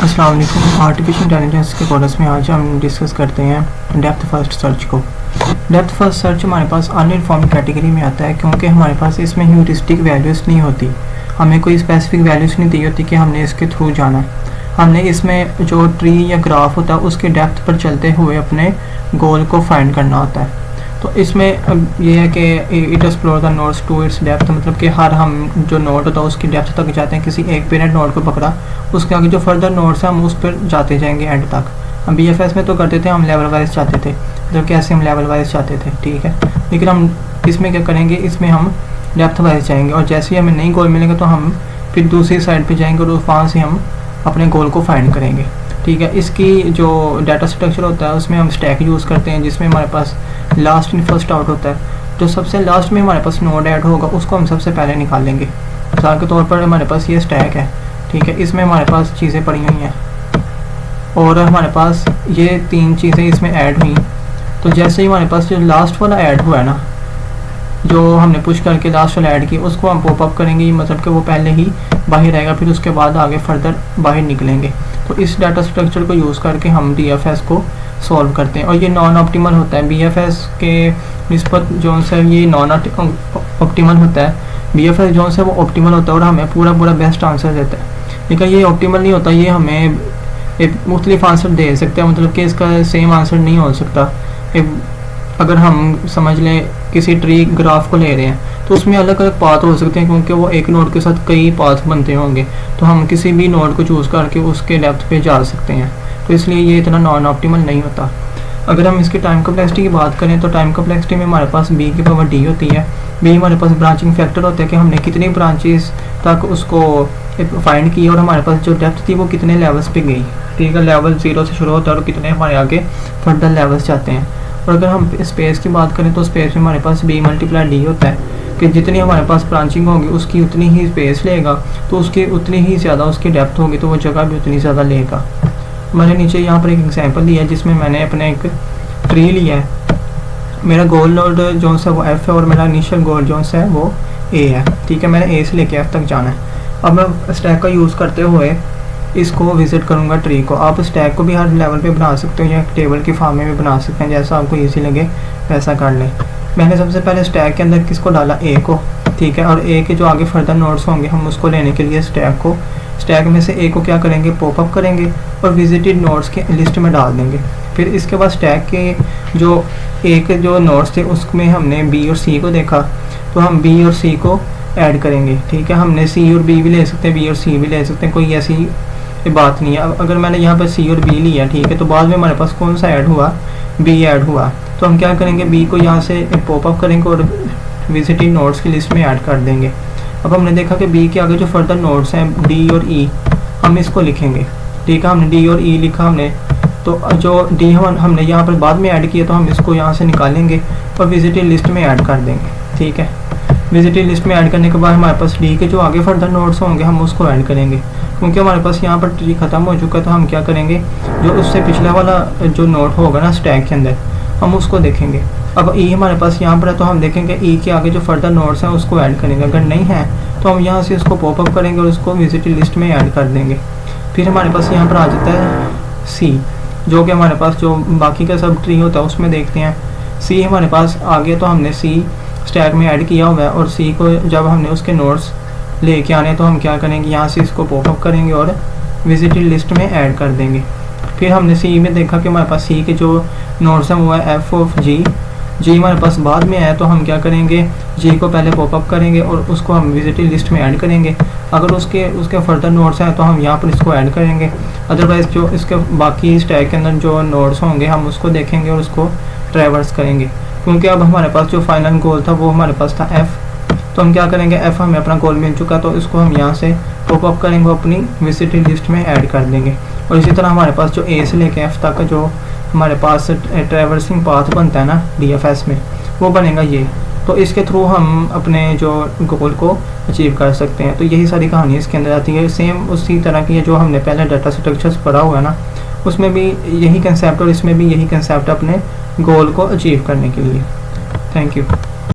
अस्सलाम वालेकुम। Artificial intelligence के कोर्स में आज हम डिस्कस करते हैं डेप्थ फर्स्ट सर्च को। डेप्थ फर्स्ट सर्च हमारे पास अनइन्फॉर्म्ड कैटेगरी में आता है क्योंकि हमारे पास इसमें ह्यूरिस्टिक वैल्यूज़ नहीं होती, हमें कोई स्पेसिफिक वैल्यूज़ नहीं दी होती कि हमने इसके थ्रू जाना है। हमने इसमें जो ट्री या ग्राफ होता है उसके डेप्थ पर चलते हुए अपने गोल को फाइंड करना होता है। तो इसमें ये है कि it explore the nodes to its depth, मतलब कि हर हम जो नोड होता है उसकी डेप्थ तक जाते हैं। किसी एक पेरेंट नोड को पकड़ा, उसके आगे जो फर्दर नोड्स हैं हम उस पर जाते जाएंगे एंड तक। हम BFS में तो करते थे, हम लेवल वाइज जाते थे, मतलब कैसे हम लेवल वाइज जाते थे, ठीक है। लेकिन हम इसमें क्या करेंगे, इसमें हम डेप्थ वाइज जाएंगे और जैसे ही हमें नई गोल मिलेगा तो हम फिर दूसरी साइड पर जाएंगे और वहाँ से हम अपने गोल को फाइंड करेंगे, ठीक है। इसकी जो डाटा स्ट्रक्चर होता है उसमें हम स्टैक यूज़ करते हैं, जिसमें हमारे पास लास्ट इन फर्स्ट आउट होता है। जो सबसे लास्ट में हमारे पास नोड ऐड होगा उसको हम सबसे पहले निकाल लेंगे। मिसाल के तौर पर हमारे पास ये स्टैक है, ठीक है, इसमें हमारे पास चीज़ें पड़ी हुई हैं और हमारे पास ये 3 चीज़ें इसमें ऐड हुई। तो जैसे ही हमारे पास जो लास्ट वाला ऐड हुआ है ना, जो हमने पुश करके लास्ट वाला ऐड किया, उसको हम पॉपअप करेंगे, मतलब कि वो पहले ही बाहर आएगा, फिर उसके बाद आगे फर्दर बाहर निकलेंगे। तो इस डाटा स्ट्रक्चर को यूज़ करके हम DFS को सॉल्व करते हैं और ये नॉन ऑप्टिमल होता है। BFS के निस्बत जो है ये नॉन ऑप्टिमल होता है, BFS जो है वो ऑप्टिमल होता है और हमें पूरा बेस्ट आंसर देता है। लेकिन ये ऑप्टिमल नहीं होता, ये हमें एक मुख्तलिफ आंसर दे सकते हैं, मतलब कि इसका सेम आंसर नहीं हो सकता। अगर हम समझ लें किसी ट्री ग्राफ को ले रहे हैं तो उसमें अलग अलग पाथ हो सकते हैं, क्योंकि वो एक नोड के साथ कई पाथ बनते होंगे, तो हम किसी भी नोड को चूज़ करके उसके डेप्थ पे जा सकते हैं। तो इसलिए ये इतना नॉन ऑप्टिमल नहीं होता। अगर हम इसकी टाइम कम्प्लेक्सिटी की बात करें तो टाइम कम्प्लेक्सिटी में हमारे पास B की पावर D होती है। B हमारे पास ब्रांचिंग फैक्टर होता है कि हमने कितनी ब्रांचेस तक उसको फाइंड की और हमारे पास जो डेप्थ थी वो कितने लेवल्स पे गई, ठीक है। लेवल 0 से शुरू होता है और कितने हमारे आगे फर्दर लेवल्स जाते हैं। और अगर हम स्पेस की बात करें तो स्पेस में हमारे पास B × D होता है कि जितनी हमारे पास ब्रांचिंग होगी उसकी उतनी ही स्पेस लेगा, तो उसकी उतनी ही ज़्यादा उसकी डेप्थ होगी, तो वो जगह भी उतनी ज़्यादा लेगा। मैंने नीचे यहाँ पर एक एग्जांपल दिया है जिसमें मैंने अपने एक ट्री लिया है। मेरा गोल नोड जो है वो F है और मेरा इनिशियल गोल जो है वो A है, ठीक है। मैंने A से लेके F तक जाना है। अब मैं स्टैक का यूज़ करते हुए इसको विज़िट करूँगा ट्री को। आप स्टैक को भी हर लेवल पे बना सकते हो या टेबल की फॉर्म में भी बना सकते हैं, जैसा आपको ईजी लगे वैसा कर लें। मैंने सबसे पहले स्टैक के अंदर किसको डाला, A को, ठीक है। और A के जो आगे फर्दर नोड्स होंगे हम उसको लेने के लिए स्टैक में से A को क्या करेंगे, पॉपअप करेंगे और विजिटेड नोड्स के लिस्ट में डाल देंगे। फिर इसके बाद स्टैक के जो A के जो नोड्स थे उसमें हमने B और C को देखा, तो हम B और C को ऐड करेंगे, ठीक है। हमने C और B भी ले सकते हैं, B और C भी ले सकते हैं, कोई ऐसी बात नहीं है। अब अगर मैंने यहाँ पर C और B लिया, ठीक है, तो बाद में हमारे पास कौन सा ऐड हुआ, B ऐड हुआ। तो हम क्या करेंगे, B को यहाँ से पॉपअप करेंगे और विजिटिंग नोड्स की लिस्ट में ऐड कर देंगे। अब हमने देखा कि B के आगे जो फर्दर नोड्स हैं D और E, हम इसको लिखेंगे, ठीक है। हमने D और E लिखा हमने, तो जो D हमने यहाँ पर बाद में ऐड किया, तो हम इसको यहाँ से निकालेंगे और विजिटिंग लिस्ट में ऐड कर देंगे, ठीक है। विजिटिंग लिस्ट में ऐड करने के बाद हमारे पास D के जो आगे फर्दर नोड्स होंगे हम उसको ऐड करेंगे। क्योंकि हमारे पास यहाँ पर ट्री ख़त्म हो चुका है तो हम क्या करेंगे, जो उससे पिछला वाला जो नोड होगा ना स्टैक के अंदर, हम उसको देखेंगे। अब E हमारे पास यहाँ पर है तो हम देखेंगे E के आगे जो फर्दर नोड्स हैं उसको ऐड करेंगे। अगर नहीं है तो हम यहाँ से उसको पॉपअप करेंगे और उसको विजिटिंग लिस्ट में ऐड कर देंगे। फिर हमारे पास यहाँ पर आ जाता है C, जो कि हमारे पास जो बाकी का सब ट्री होता है उसमें देखते हैं। C हमारे पास आ गया तो हमने C स्टैक में ऐड किया हुआ है और C को जब हमने उसके नोड्स लेके आने तो हम क्या करेंगे, यहाँ से इसको पॉपअप करेंगे और विजिटिंग लिस्ट में ऐड कर देंगे। फिर हमने C में देखा कि हमारे पास C के जो नोड्स हैं वो है F ऑफ G हमारे पास बाद में है, तो हम क्या करेंगे, G को पहले पॉपअप करेंगे और उसको हम विजिटिंग लिस्ट में ऐड करेंगे। अगर उसके फर्दर नोड्स हैं तो हम यहाँ पर इसको ऐड करेंगे, अदरवाइज़ जो इसके बाकी स्टैक के अंदर जो नोड्स होंगे हम उसको देखेंगे और उसको ट्रैवर्स करेंगे। क्योंकि अब हमारे पास जो फाइनल गोल था वो हमारे पास था F, तो हम क्या करेंगे, F हमें अपना गोल मिल चुका तो इसको हम यहाँ से पॉपअप करेंगे, अपनी विजिटिंग लिस्ट में ऐड कर देंगे। और इसी तरह हमारे पास जो A से लेके F तक जो हमारे पास ट्रैवर्सिंग पाथ बनता है ना DFS में, वो बनेगा ये। तो इसके थ्रू हम अपने जो गोल को अचीव कर सकते हैं। तो यही सारी कहानी इसके अंदर आती है। सेम उसी तरह की है जो हमने पहले डाटा स्ट्रक्चर्स पढ़ा हुआ है ना, उसमें भी यही कंसेप्ट और इसमें भी यही कंसेप्ट अपने गोल को अचीव करने के लिए। Thank you.